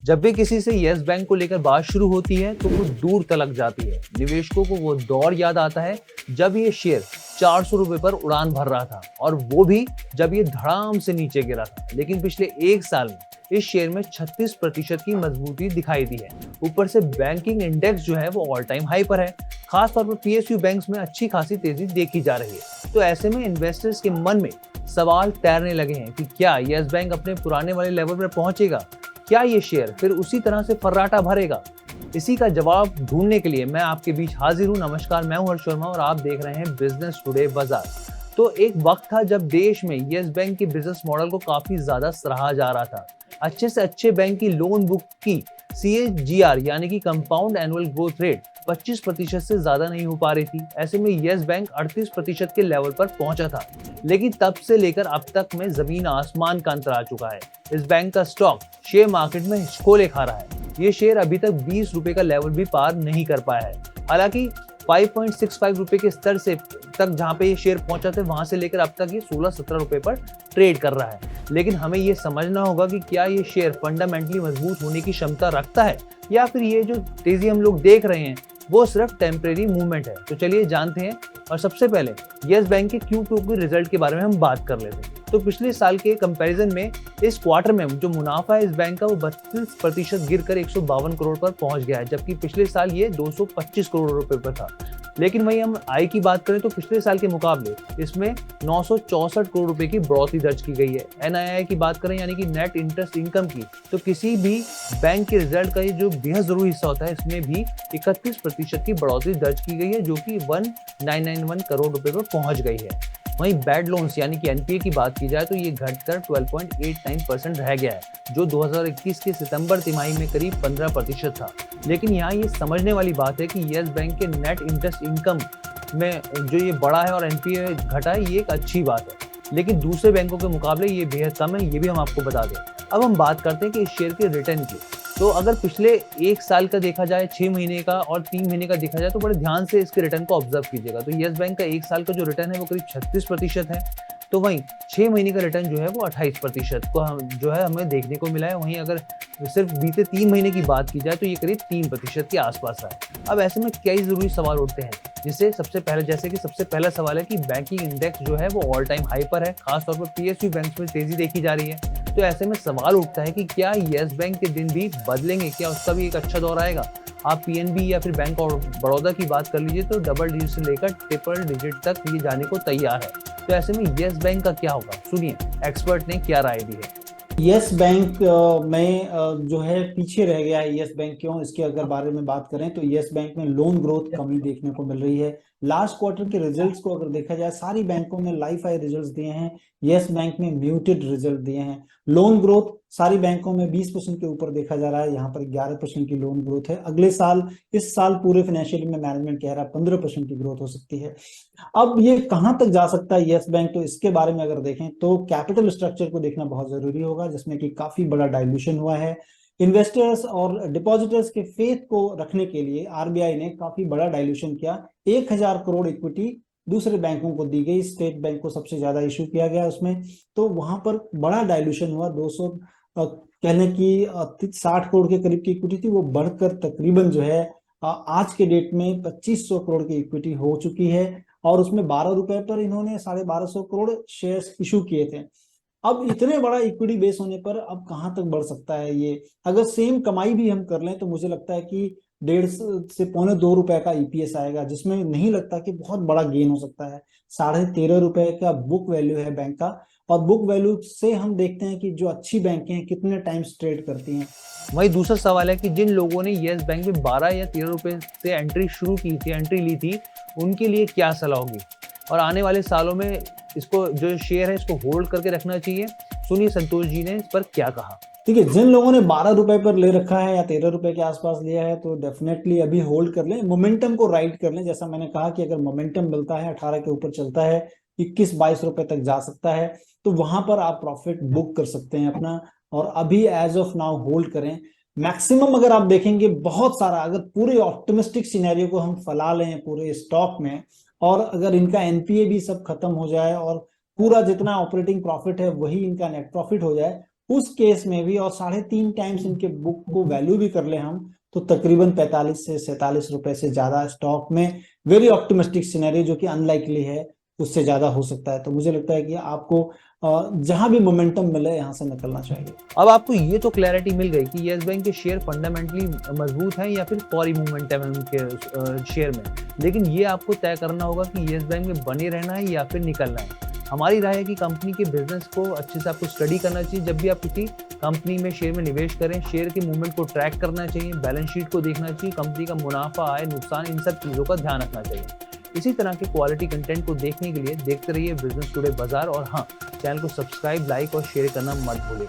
जब भी किसी से यस बैंक को लेकर बात शुरू होती है तो वो दूर तलक जाती है। निवेशकों को वो दौर याद आता है जब ये शेयर 400 रुपए पर उड़ान भर रहा था, और वो भी जब ये धड़ाम से नीचे गिरा था। लेकिन पिछले एक साल में इस शेयर में 36% की मजबूती दिखाई दी है। ऊपर से बैंकिंग इंडेक्स जो है वो ऑल टाइम हाई पर है। खास तौर पर पीएसयू बैंक्स में अच्छी खासी तेजी देखी जा रही है। तो ऐसे में इन्वेस्टर्स के मन में सवाल तैरने लगे हैं कि क्या यस बैंक अपने पुराने वाले लेवल पर पहुंचेगा, क्या ये शेयर फिर उसी तरह से फर्राटा भरेगा। इसी का जवाब ढूंढने के लिए मैं आपके बीच हाजिर हूँ। नमस्कार, मैं हूँ हर्ष शर्मा और आप देख रहे हैं बिजनेस टुडे बाजार। तो एक वक्त था जब देश में यस बैंक के बिजनेस मॉडल को काफी ज्यादा सराहा जा रहा था। अच्छे से अच्छे बैंक की लोन बुक की CAGR यानी कि कंपाउंड एनुअल ग्रोथ रेट 25% से ज्यादा नहीं हो पा रही थी। ऐसे में यस बैंक 38% के लेवल पर पहुंचा था। लेकिन तब से लेकर अब तक में जमीन आसमान का अंतर आ चुका है। इस बैंक का स्टॉक शेयर मार्केट में हिचकोले खा रहा है। ये शेयर अभी तक 20 रुपए का लेवल भी पार नहीं कर पाया है। हालांकि 5.65 रुपए के स्तर से तक जहां पे ये शेयर पहुंचा था, वहां से लेकर अब तक ये 16-17 रुपए पर ट्रेड कर रहा है। लेकिन हमें ये समझना होगा कि क्या ये शेयर फंडामेंटली मजबूत होने की क्षमता रखता है, या फिर ये जो तेजी हम लोग देख रहे हैं वो सिर्फ टेम्परेरी मूवमेंट है। तो चलिए जानते हैं। और सबसे पहले यस बैंक के Q2 के रिजल्ट के बारे में हम बात कर लेते हैं। तो पिछले साल के कंपैरिजन में इस क्वार्टर में जो मुनाफा है इस बैंक का वो 32% गिरकर 152 करोड़ पर पहुंच गया है, जबकि पिछले साल ये 225 करोड़ रुपए पर था। लेकिन वहीं हम आय की बात करें तो पिछले साल के मुकाबले इसमें 964 करोड़ रुपए की बढ़ोतरी दर्ज की गई है। NII की बात करें यानी कि नेट इंटरेस्ट इनकम की, तो किसी भी बैंक के रिजल्ट का ये जो बेहद जरूरी हिस्सा होता है, इसमें भी 31% की बढ़ोतरी दर्ज की गई है, जो कि 1991 करोड़ रुपए पर पहुंच गई है। वहीं बैड लोन्स यानी कि NPA की बात की जाए तो ये घटकर 12.89% रह गया है, जो 2021 के सितंबर तिमाही में करीब 15% था। लेकिन यहाँ ये समझने वाली बात है कि यस बैंक के नेट इंटरेस्ट इनकम में जो ये बढ़ा है और NPA घटा है, ये एक अच्छी बात है। लेकिन दूसरे बैंकों के मुकाबले ये बेहद कम है, ये भी हम आपको बता दें। अब हम बात करते हैं कि इस शेयर के रिटर्न की। तो अगर पिछले एक साल का देखा जाए, 6 महीने का और 3 महीने का देखा जाए, तो बड़े ध्यान से इसके रिटर्न को ऑब्जर्व कीजिएगा। तो यस बैंक का एक साल का जो रिटर्न है वो करीब 36% है। तो वहीं 6 महीने का रिटर्न जो है वो 28% को जो है हमें देखने को मिला है। वहीं अगर सिर्फ बीते 3 महीने की बात की जाए तो ये करीब 3% के आसपास है। अब ऐसे में कई जरूरी सवाल उठते हैं, जिससे सबसे पहला सवाल है कि बैंकिंग इंडेक्स जो है वो ऑल टाइम हाई पर है। खासतौर पर PSU बैंक्स में तेजी देखी जा रही है। तो ऐसे में सवाल उठता है कि क्या यस बैंक के दिन भी बदलेंगे, क्या उसका भी एक अच्छा दौर आएगा। आप PNB या फिर बैंक ऑफ बड़ौदा की बात कर लीजिए तो डबल डिजिट से लेकर ट्रिपल डिजिट तक ये जाने को तैयार है। तो ऐसे में यस बैंक का क्या होगा, सुनिए एक्सपर्ट ने क्या राय दी है। यस बैंक में जो है पीछे रह गया है। यस बैंक क्यों, इसके अगर बारे में बात करें तो यस बैंक में लोन ग्रोथ कमी देखने को मिल रही है। लास्ट क्वार्टर के रिजल्ट्स को अगर देखा जाए, सारी बैंकों में लाइफ हाई रिजल्ट्स दिए हैं, यस बैंक में म्यूटेड रिजल्ट दिए हैं। लोन ग्रोथ सारी बैंकों में 20% के ऊपर देखा जा रहा है, यहाँ पर 11% की लोन ग्रोथ है। अगले साल, इस साल पूरे फाइनेंशियल में मैनेजमेंट कह रहा है 15% की ग्रोथ हो सकती है। अब ये कहां तक जा सकता है यस बैंक, तो इसके बारे में अगर देखें तो कैपिटल स्ट्रक्चर को देखना बहुत जरूरी होगा, जिसमें कि काफी बड़ा डाइल्यूशन हुआ है। इन्वेस्टर्स और डिपॉजिटर्स के फेथ को रखने के लिए RBI ने काफी बड़ा डाइल्यूशन किया। 1000 करोड़ इक्विटी दूसरे बैंकों को दी गई, स्टेट बैंक को सबसे ज्यादा इशू किया गया उसमें, तो वहां पर बड़ा डाइल्यूशन हुआ। 200 कहने की 60 करोड़ के करीब की इक्विटी थी, वो बढ़कर तकरीबन जो है आज के डेट में 2500 करोड़ की इक्विटी हो चुकी है। और उसमें 12 रुपए पर इन्होंने 1250 करोड़ शेयर्स इशू किए थे। अब इतने बड़ा इक्विटी बेस होने पर अब कहां तक बढ़ सकता है ये। अगर सेम कमाई भी हम कर लें तो मुझे लगता है कि 1.5 से पौने 2 रुपए का EPS आएगा, जिसमें नहीं लगता कि बहुत बड़ा गेन हो सकता है। 13.5 रुपए का बुक वैल्यू है बैंक का, और बुक वैल्यू से हम देखते हैं कि जो अच्छी बैंकें हैं कितने टाइम्स ट्रेड करती हैं। वही दूसरा सवाल है कि जिन लोगों ने यस बैंक में 12 या 13 रुपए से एंट्री ली थी, उनके लिए क्या सलाह होगी, और आने वाले सालों में इसको जो शेयर है इसको होल्ड करके रखना चाहिए। सुनिए संतोष जी ने इस पर क्या कहा। ठीक है, जिन लोगों ने 12 रुपए पर ले रखा है या 13 रुपए के आसपास लिया है, तो डेफिनेटली अभी होल्ड कर लें, मोमेंटम को राइड कर लें। जैसा मैंने कहा कि अगर मोमेंटम मिलता है, 18 के ऊपर चलता है, 21-22 रुपए तक जा सकता है, तो वहां पर आप प्रॉफिट बुक कर सकते हैं अपना, और अभी एज ऑफ नाउ होल्ड करें। मैक्सिमम अगर आप देखेंगे बहुत सारा, अगर पूरे ऑप्टिमिस्टिक सिनेरियो को हम फैला लें पूरे स्टॉक में, और अगर इनका NPA भी सब खत्म हो जाए और पूरा जितना ऑपरेटिंग प्रॉफिट है वही इनका नेट प्रॉफिट हो जाए, उस केस में भी और 3.5 टाइम्स इनके बुक को वैल्यू भी कर ले हम, तो तकरीबन 45 से 47 रुपए से ज्यादा स्टॉक में वेरी ऑप्टिमिस्टिक सिनेरियो, जो कि अनलाइकली है, उससे ज्यादा हो सकता है। तो मुझे लगता है कि आपको जहां भी मोमेंटम मिले यहां से निकलना चाहिए। अब आपको ये तो क्लैरिटी मिल गई कि येस बैंक के शेयर फंडामेंटली मजबूत हैं या फिर फौरी मूवमेंट है उनके शेयर में, लेकिन ये आपको तय करना होगा कि येस बैंक में बने रहना है या फिर निकलना है। हमारी राय है कि कंपनी के बिजनेस को अच्छे से आपको स्टडी करना चाहिए। जब भी आप किसी कंपनी में शेयर में निवेश करें, शेयर के मूवमेंट को ट्रैक करना चाहिए, बैलेंस शीट को देखना चाहिए, कंपनी का मुनाफा, आय, नुकसान, इन सब चीज़ों का ध्यान रखना चाहिए। इसी तरह के क्वालिटी कंटेंट को देखने के लिए देखते रहिए बिजनेस टुडे बाजार, और हाँ, चैनल को सब्सक्राइब, लाइक और शेयर करना मत भूलें।